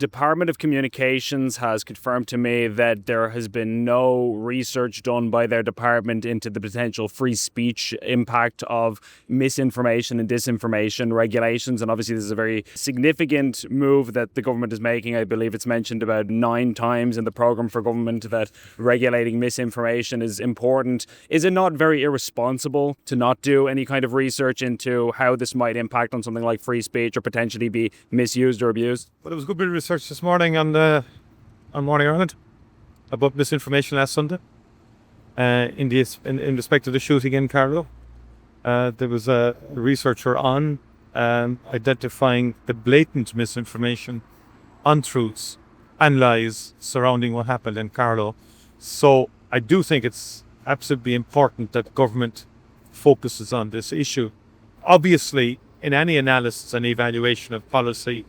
Department of Communications has confirmed to me that there has been no research done by their department into the potential free speech impact of misinformation and disinformation regulations. And obviously this is a very significant move that the government is making. I believe it's mentioned about 9 times in the programme for government that regulating misinformation is important. Is it not very irresponsible to not do any kind of research into how this might impact on something like free speech or potentially be misused or abused? Well, there was a good bit of research this morning on Morning Ireland about misinformation last Sunday. In respect to the shooting in Carlow, there was a researcher on identifying the blatant misinformation, untruths and lies surrounding what happened in Carlow. So I do think it's absolutely important that government focuses on this issue. Obviously, in any analysis and evaluation of policy,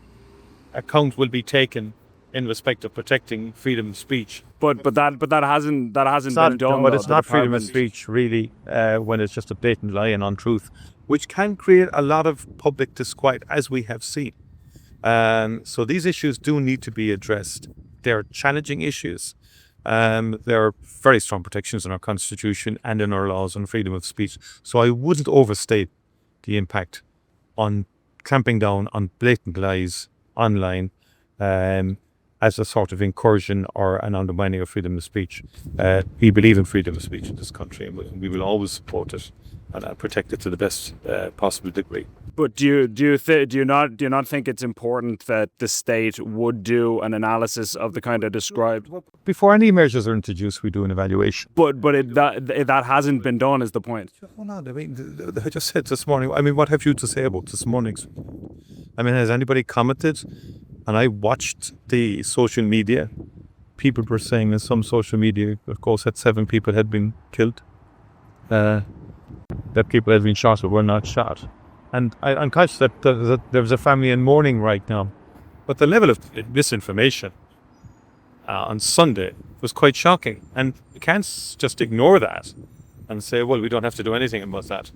account will be taken in respect of protecting freedom of speech. But that hasn't been done. But it's not freedom of speech really when it's just a blatant lie and untruth, which can create a lot of public disquiet, as we have seen. So these issues do need to be addressed. They're challenging issues. There are very strong protections in our constitution and in our laws on freedom of speech. So I wouldn't overstate the impact on clamping down on blatant lies online as a sort of incursion or an undermining of freedom of speech. We believe in freedom of speech in this country, and we will always support it and protect it to the best possible degree. But do you not think it's important that the state would do an analysis of the kind of described? Before any measures are introduced, we do an evaluation. But that hasn't been done, is the point. Hold on, I just said this morning. What have you to say about this morning's? Has anybody commented? And I watched the social media. People were saying in some social media, of course, that 7 people had been killed. That people had been shot but were not shot. And I'm conscious that there's a family in mourning right now. But the level of misinformation on Sunday was quite shocking. And you can't just ignore that and say, well, we don't have to do anything about that.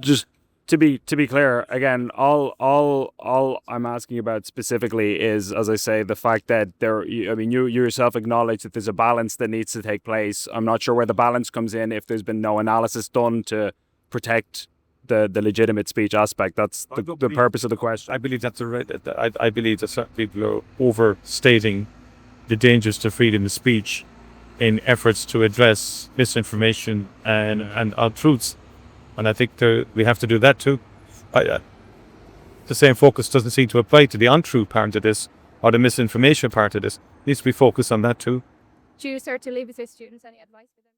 Just to be clear, again, all I'm asking about specifically is, as I say, the fact that you yourself acknowledge that there's a balance that needs to take place. I'm not sure where the balance comes in if there's been no analysis done to protect the legitimate speech aspect. That's the purpose of the question. I believe that's I believe that certain people are overstating the dangers to freedom of speech in efforts to address misinformation and untruths. And I think we have to do that too. The same focus doesn't seem to apply to the untrue part of this or the misinformation part of this. It needs to be focused on that too. Do you, sir, to leave with your students any advice for them?